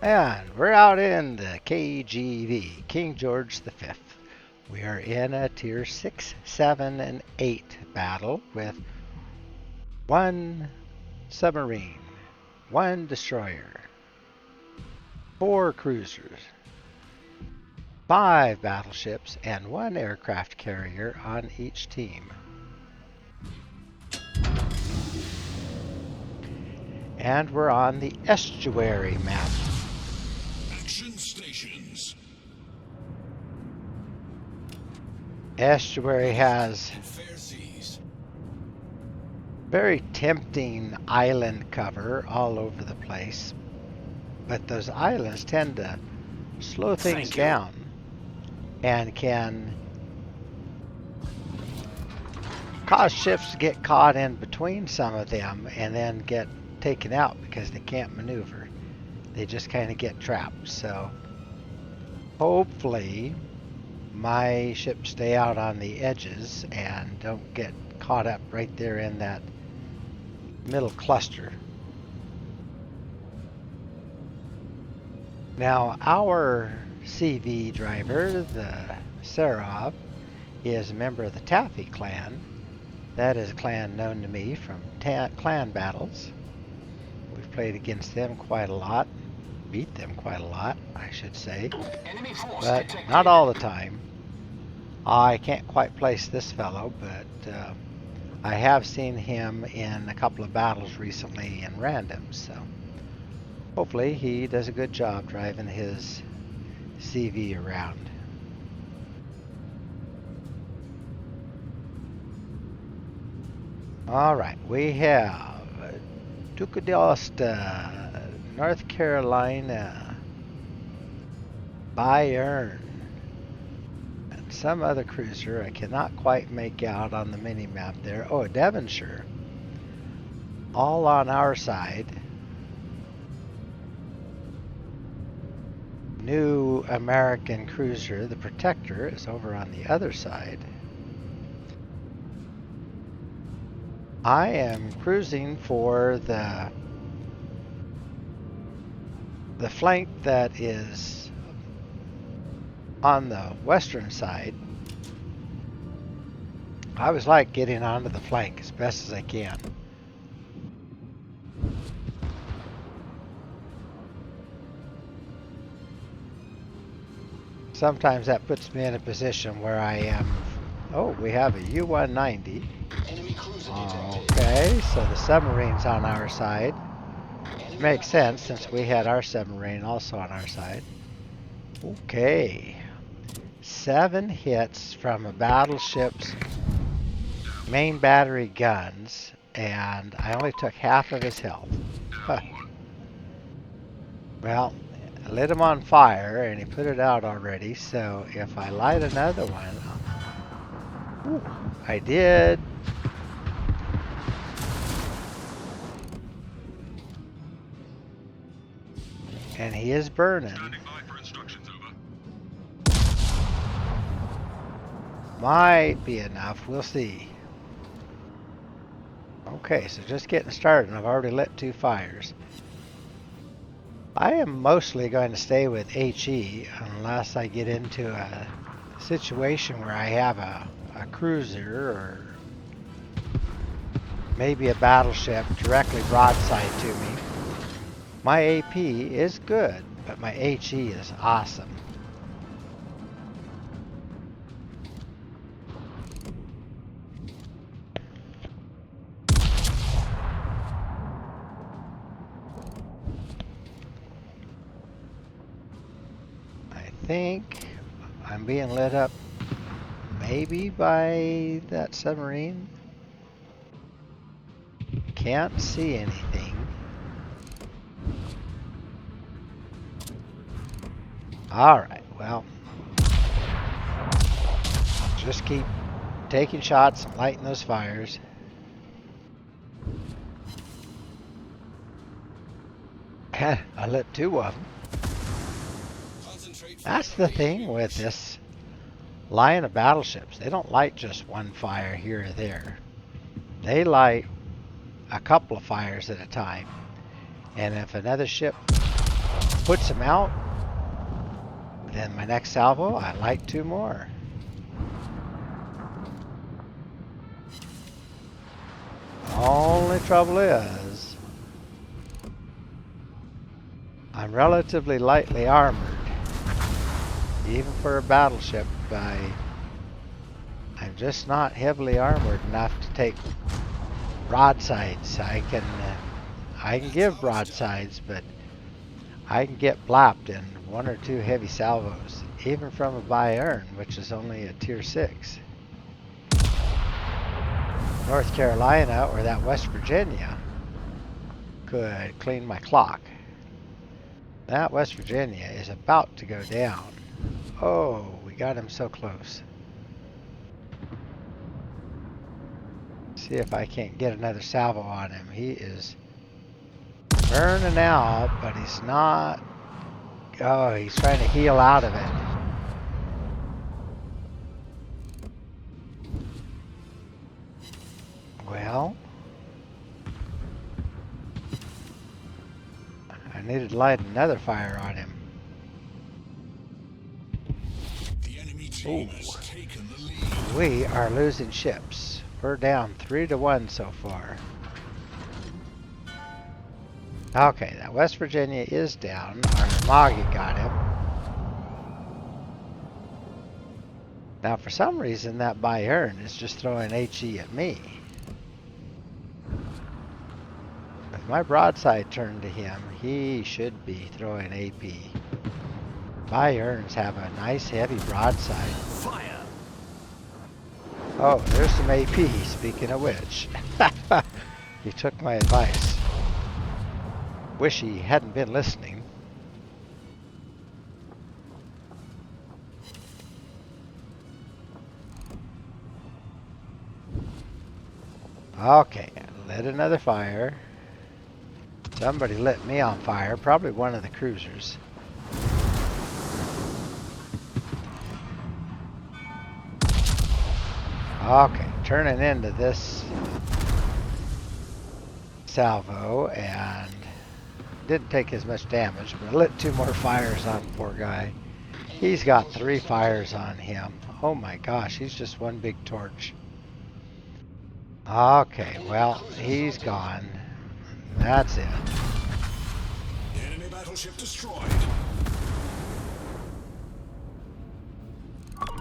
And we're out in the KGV, King George V. We are in a tier 6, 7, and 8 battle with 1 submarine, 1 destroyer, 4 cruisers, 5 battleships, and 1 aircraft carrier on each team. And we're on the estuary map. Action stations. Estuary has Fair seas. very tempting island cover all over the place, but those islands tend to slow things down and can cause ships to get caught in between some of them and then get taken out because they can't maneuver. They just kind of get trapped. So hopefully my ships stay out on the edges and don't get caught up right there in that middle cluster. Now our CV driver, the Serov, is a member of the Taffy clan. That is a clan known to me from clan battles. We've played against them quite a lot, beat them quite a lot, I should say, but not all the time. I can't quite place this fellow, but I have seen him in a couple of battles recently in randoms, so hopefully he does a good job driving his CV around. All right, we have Tucadaosta, North Carolina, Bayern, and some other cruiser I cannot quite make out on the mini map there. Oh, Devonshire, all on our side. New American cruiser, the Protector, is over on the other side. I am cruising for the flank that is on the western side. I always like getting onto the flank as best as I can. Sometimes that puts me in a position where I am. Oh, we have a U-190. Okay, so the submarine's on our side. Makes sense since we had our submarine also on our side. Okay. 7 hits from a battleship's main battery guns, and I only took half of his health. Huh. Well, I lit him on fire and he put it out already, so if I light another one, I did. And he is burning. Might be enough, we'll see. Okay, so just getting started, and I've already lit 2 fires. I am mostly going to stay with HE unless I get into a situation where I have a cruiser or maybe a battleship directly broadside to me. My AP is good, but my HE is awesome. I think I'm being lit up maybe by that submarine. Can't see anything. Alright, well, just keep taking shots and lighting those fires. I lit 2 of them. That's the thing with this line of battleships. They don't light just 1 fire here or there. They light a couple of fires at a time. And if another ship puts him out. Then my next salvo, I light 2 more. Only trouble is, I'm relatively lightly armored. Even for a battleship, I'm just not heavily armored enough to take broadsides. I can give broadsides, but I can get blapped in 1 or 2 heavy salvos, even from a Bayern, which is only a tier 6. North Carolina or that West Virginia could clean my clock. That West Virginia is about to go down. Oh, we got him so close. See if I can't get another salvo on him. He is burning out, but he's not. Oh, he's trying to heal out of it. Well, I needed to light another fire on him. The enemy team has taken the lead. We are losing ships. We're down 3-1 so far. Okay, that West Virginia is down. Our Magi got him. Now, for some reason, that Bayern is just throwing HE at me. With my broadside turned to him, he should be throwing AP. Bayerns have a nice heavy broadside. Fire! Oh, there's some AP, speaking of which. He took my advice. Wish he hadn't been listening. Okay, lit another fire. Somebody lit me on fire, probably one of the cruisers. Okay, turning into this salvo and didn't take as much damage, but I lit 2 more fires on the poor guy. He's got 3 fires on him. Oh my gosh, he's just one big torch. Okay, well, he's gone. That's it. Enemy battleship destroyed.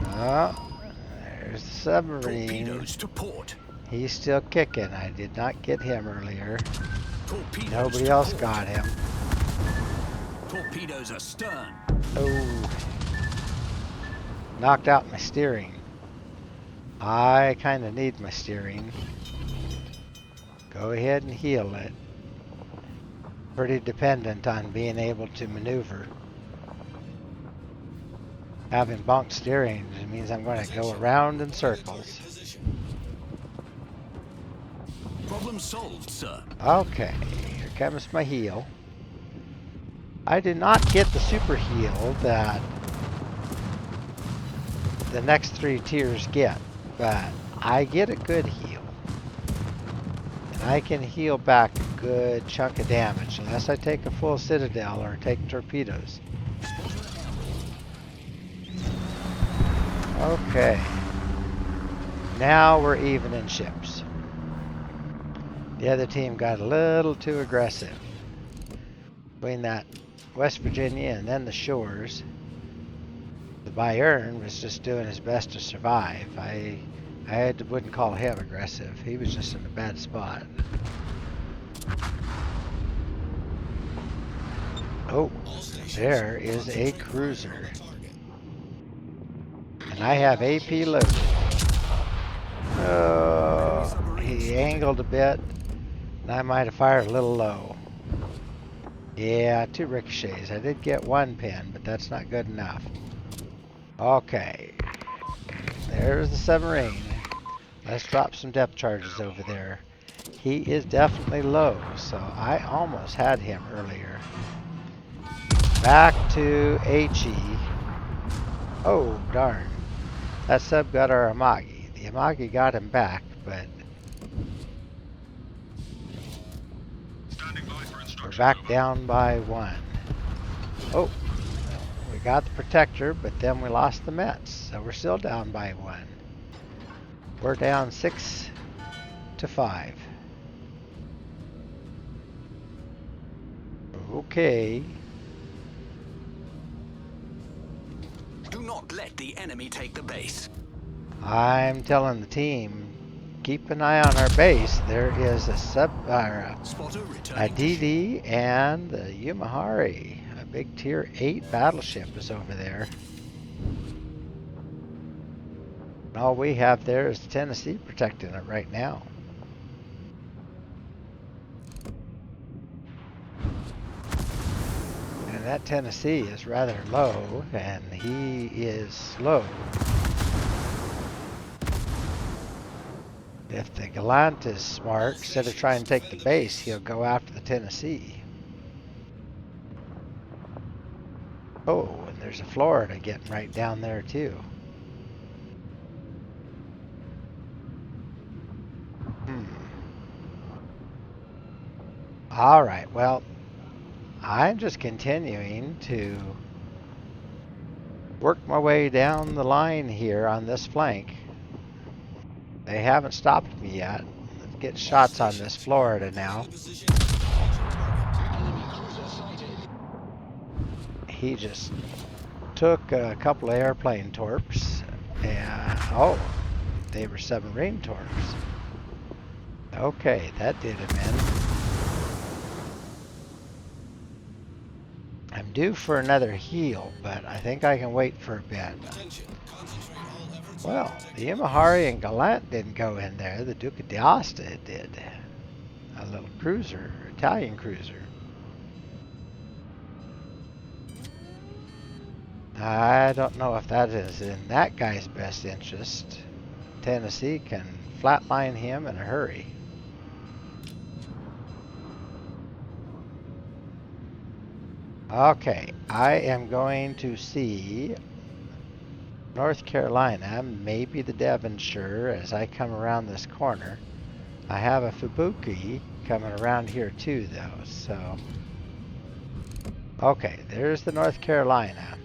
Oh, there's the submarine. Torpedoes to port. He's still kicking. I did not get him earlier. Torpedoes Nobody to else port. got him. Torpedoes astern. Oh. Knocked out my steering. I kind of need my steering. Go ahead and heal it. Pretty dependent on being able to maneuver. Having bunked steering means I'm going to go around in circles. Problem solved, sir. Okay, here comes my heal. I did not get the super heal that the next 3 tiers get, but I get a good heal. And I can heal back a good chunk of damage unless I take a full citadel or take torpedoes. Okay. Now we're even in ships. The other team got a little too aggressive. Between that West Virginia and then the shores, the Bayern was just doing his best to survive. I wouldn't call him aggressive. He was just in a bad spot. Oh, there is a cruiser. And I have AP loaded. Oh, he angled a bit, and I might have fired a little low. Yeah, 2 ricochets. I did get 1 pin, but that's not good enough. Okay. There's the submarine. Let's drop some depth charges over there. He is definitely low, so I almost had him earlier. Back to HE. Oh, darn. That sub got our Amagi. The Amagi got him back, but we're back down by 1. Oh, we got the protector, but then we lost the Mets, so we're still down by 1. We're down 6-5. Okay. Do not let the enemy take the base. I'm telling the team, keep an eye on our base. There is a Spotter a returning to ship. DD and the Yumahari. A big tier 8 battleship is over there. All we have there is Tennessee protecting it right now. And that Tennessee is rather low, and he is slow. If the Gallant is smart, instead of trying to take the base, he'll go after the Tennessee. Oh, and there's a Florida getting right down there too. All right, well, I'm just continuing to work my way down the line here on this flank. They haven't stopped me yet. Let's get shots on this Florida now. He just took a couple of airplane torps, and oh, they were submarine torps. Okay, that did him in. I'm due for another heal, but I think I can wait for a bit. Well, the Imahari and Gallant didn't go in there. The Duca d'Aosta did. A little cruiser, Italian cruiser. I don't know if that is in that guy's best interest. Tennessee can flatline him in a hurry. Okay, I am going to see North Carolina, maybe the Devonshire, as I come around this corner. I have a Fubuki coming around here too, though, so... Okay, there's the North Carolina.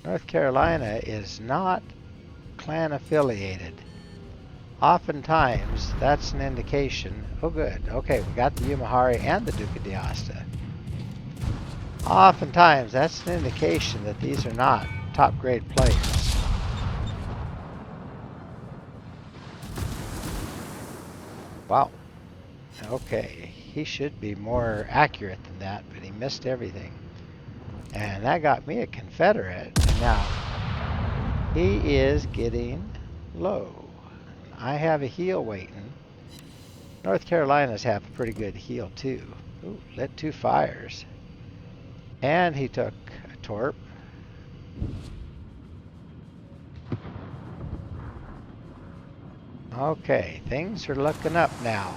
North Carolina is not clan affiliated. Oftentimes, that's an indication. Oh, good. Okay, we got the Yumahari and the Duca d'Aosta. Oftentimes, that's an indication that these are not top-grade players. Wow. Okay, he should be more accurate than that, but he missed everything. And that got me a Confederate. And now, he is getting low. I have a heal waiting. North Carolina's have a pretty good heal too. Ooh, lit 2 fires. And he took a torp. Okay, things are looking up now.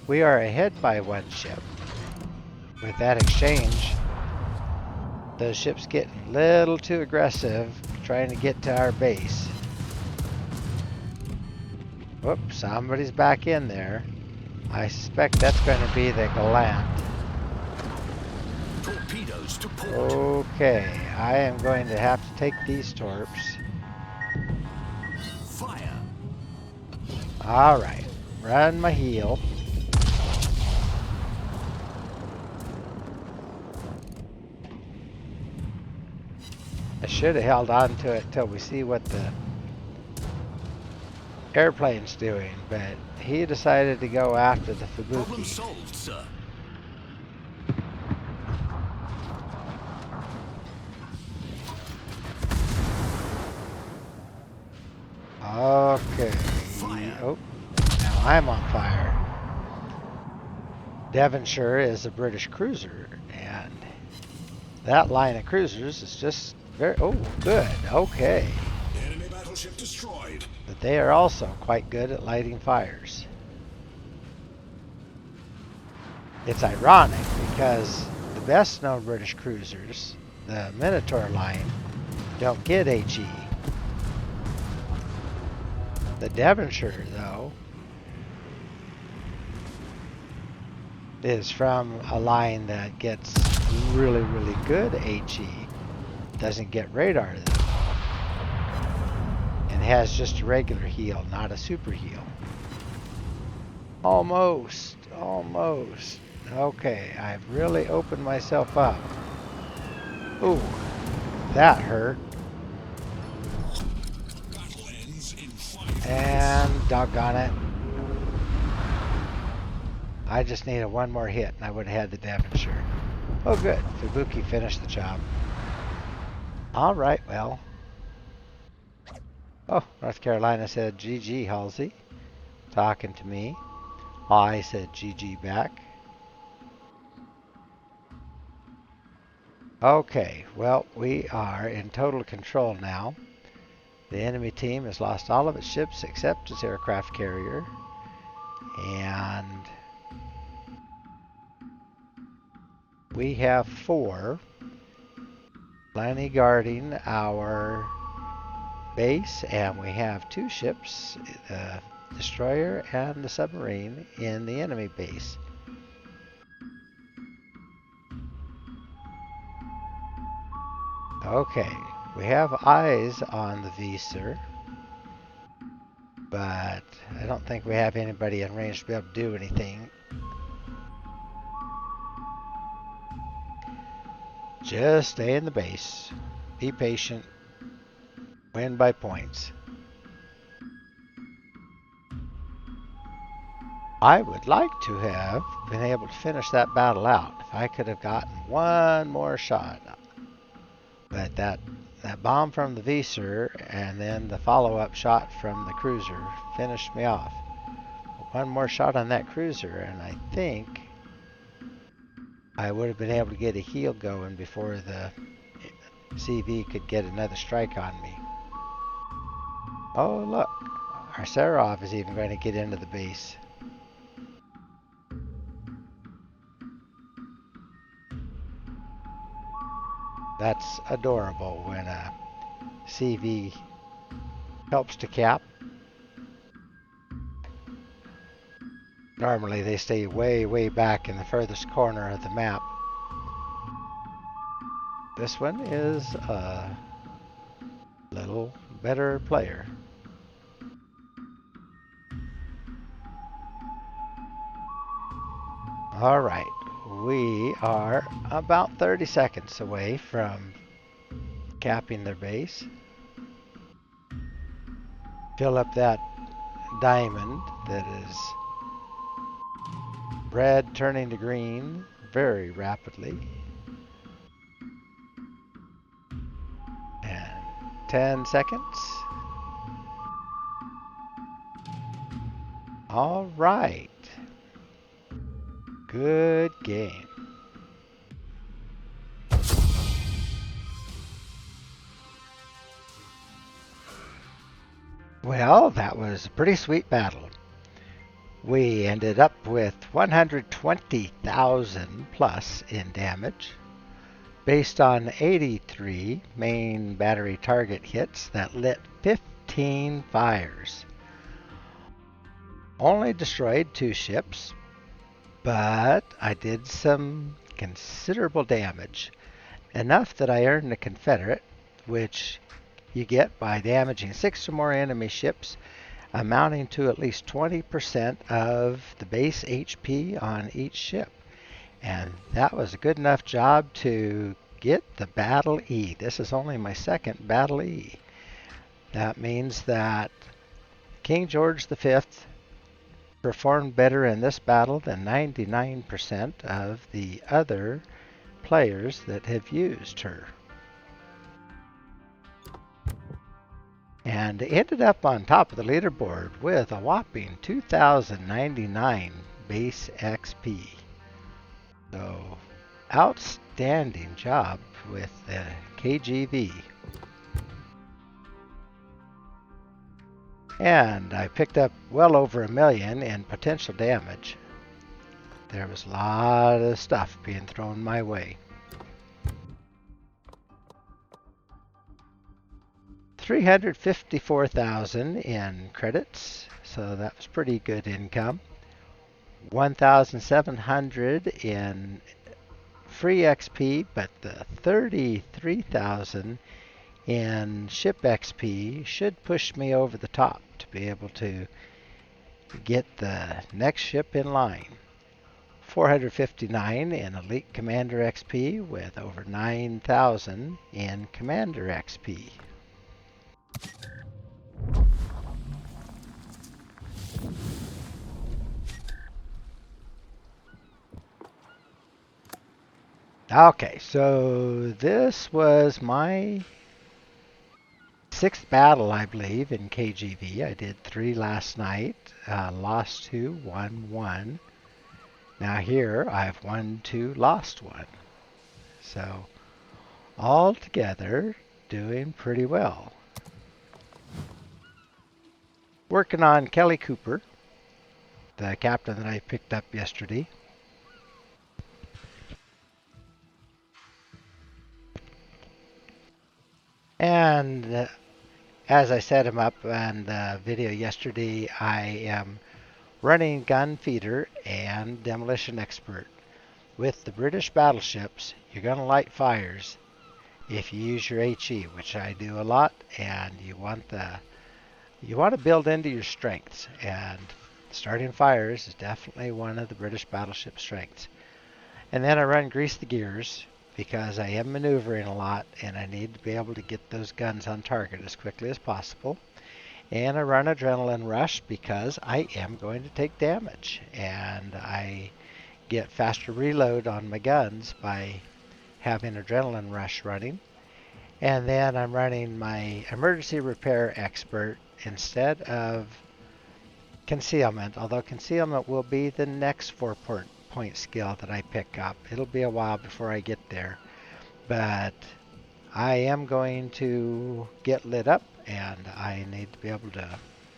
We are ahead by 1 ship. With that exchange, those ships getting a little too aggressive, trying to get to our base. Whoops, somebody's back in there. I suspect that's going to be the Gallant. Torpedoes to port. Okay, I am going to have to take these torps. Fire. Alright, run my heel. I should have held on to it till we see what the airplane's doing, but he decided to go after the Problem Fubuki. solved, sir. Okay. Fire. Oh, now I'm on fire. Devonshire is a British cruiser, and that line of cruisers is just very... Oh, good. Okay. Enemy battleship destroyed. But they are also quite good at lighting fires. It's ironic because the best known British cruisers, the Minotaur line, don't get HE. The Devonshire, though, is from a line that gets really, really good HE. Doesn't get radar, though. And has just a regular heal, not a super heal. Almost. Almost. Okay, I've really opened myself up. Ooh, that hurt. Battle ends in 5 And doggone it. I just needed one more hit and I would have had the Devonshire. Oh good, Fubuki finished the job. Alright, well. Oh, North Carolina said GG, Halsey. Talking to me. I said GG back. Okay, well, we are in total control now. The enemy team has lost all of its ships except its aircraft carrier. And we have 4 plenty guarding our base, and we have 2 ships, the destroyer and the submarine, in the enemy base. Okay, we have eyes on the Visor, but I don't think we have anybody in range to be able to do anything. Just stay in the base. Be patient. Win by points. I would like to have been able to finish that battle out. If I could have gotten one more shot. But that bomb from the Visor and then the follow-up shot from the cruiser finished me off. One more shot on that cruiser and I think I would have been able to get a heal going before the CV could get another strike on me. Oh look, our Sarov is even going to get into the base. That's adorable when a CV helps to cap. Normally they stay way, way back in the furthest corner of the map. This one is a little better player. All right, we are about 30 seconds away from capping their base. Fill up that diamond that is red turning to green very rapidly. And 10 seconds. All right. Good game. Well, that was a pretty sweet battle. We ended up with 120,000 plus in damage, based on 83 main battery target hits that lit 15 fires. Only destroyed 2 ships, but I did some considerable damage. Enough that I earned a Confederate, which you get by damaging 6 or more enemy ships, amounting to at least 20% of the base HP on each ship. And that was a good enough job to get the Battle E. This is only my 2nd Battle E. That means that King George V performed better in this battle than 99% of the other players that have used her. And ended up on top of the leaderboard with a whopping 2,099 base XP. So, outstanding job with the KGV. And I picked up well over 1 million in potential damage. There was a lot of stuff being thrown my way. 354,000 in credits, so that was pretty good income. 1,700 in free XP, but the 33,000 in ship XP should push me over the top to be able to get the next ship in line. 459 in Elite Commander XP with over 9,000 in Commander XP. Okay, so this was my sixth battle, I believe, in KGV. I did 3 last night, lost 2, won 1. Now here I've won 2, lost 1. So all together doing pretty well. Working on Kelly Cooper, the captain that I picked up yesterday. And as I set him up in the video yesterday, I am running gun feeder and demolition expert. With the British battleships, you're going to light fires if you use your HE, which I do a lot, and you want to build into your strengths, and starting fires is definitely one of the British battleship strengths. And then I run grease the gears because I am maneuvering a lot and I need to be able to get those guns on target as quickly as possible. And I run adrenaline rush because I am going to take damage, and I get faster reload on my guns by having adrenaline rush running. And then I'm running my emergency repair expert instead of concealment, although concealment will be the next 4-point skill that I pick up. It'll be a while before I get there, but I am going to get lit up, and I need to be able to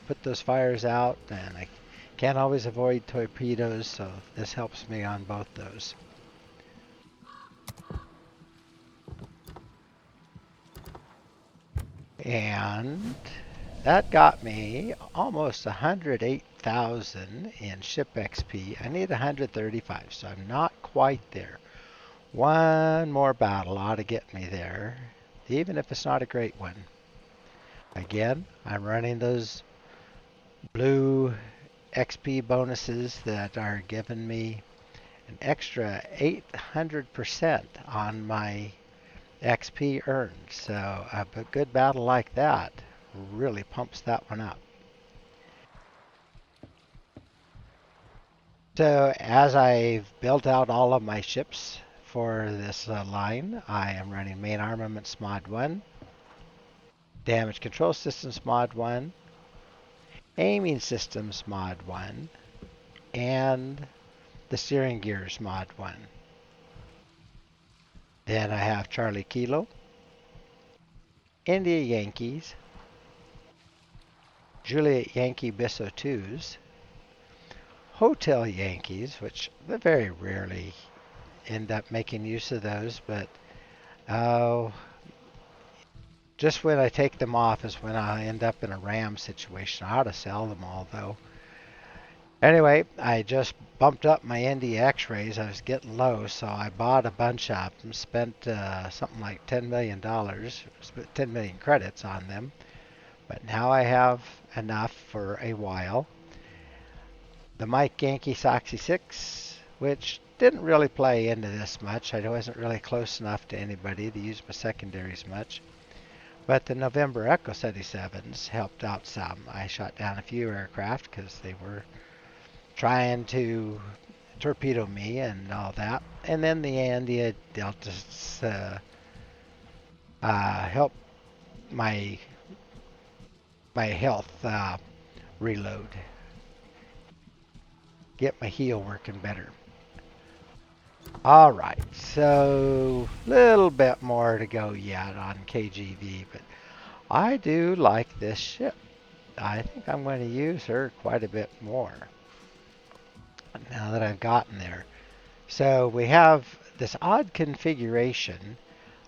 put those fires out, and I can't always avoid torpedoes, so this helps me on both those. And that got me almost 108,000 in ship XP. I need 135, so I'm not quite there. One more battle ought to get me there, even if it's not a great one. Again, I'm running those blue XP bonuses that are giving me an extra 800% on my XP earned. So a good battle like that really pumps that one up. So as I've built out all of my ships for this line, I am running main armaments mod 1, damage control systems mod 1, aiming systems mod 1, and the steering gears mod 1. Then I have Charlie Kilo, India Yankees, Juliet Yankee Bissau 2s, Hotel Yankees, which I very rarely end up making use of those, but just when I take them off is when I end up in a ram situation. I ought to sell them all, though. Anyway, I just bumped up my Indy X-rays. I was getting low, so I bought a bunch of them, spent something like $10 million, 10 million credits on them. But now I have enough for a while. The Mike Yankee Soxy 6, which didn't really play into this much. I wasn't really close enough to anybody to use my secondaries much. But the November Echo 77s helped out some. I shot down a few aircraft because they were trying to torpedo me and all that. And then the India Deltas helped my health reload. Get my heel working better. All right, so a little bit more to go yet on KGV, but I do like this ship. I think I'm going to use her quite a bit more now that I've gotten there. So we have this odd configuration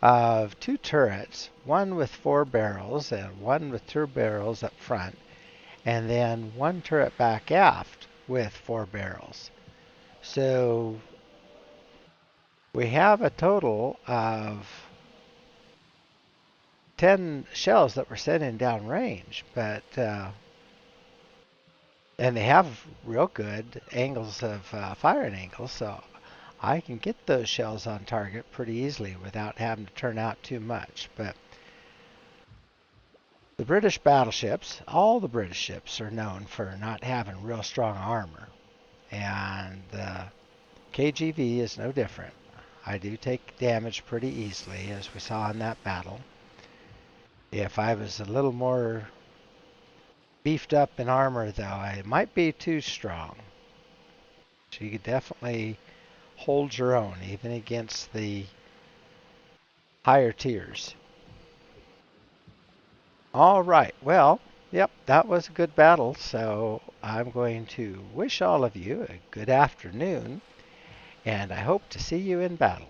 of two turrets, one with 4 barrels and one with 2 barrels up front, and then one turret back aft with 4 barrels. So we have a total of 10 shells that we're sending down range, but and they have real good angles of firing angles, so I can get those shells on target pretty easily without having to turn out too much. But the British battleships, all the British ships are known for not having real strong armor, and the KGV is no different. I do take damage pretty easily, as we saw in that battle. If I was a little more beefed up in armor, though, I might be too strong. So you could definitely hold your own, even against the higher tiers. All right, well, yep, that was a good battle, so I'm going to wish all of you a good afternoon, and I hope to see you in battle.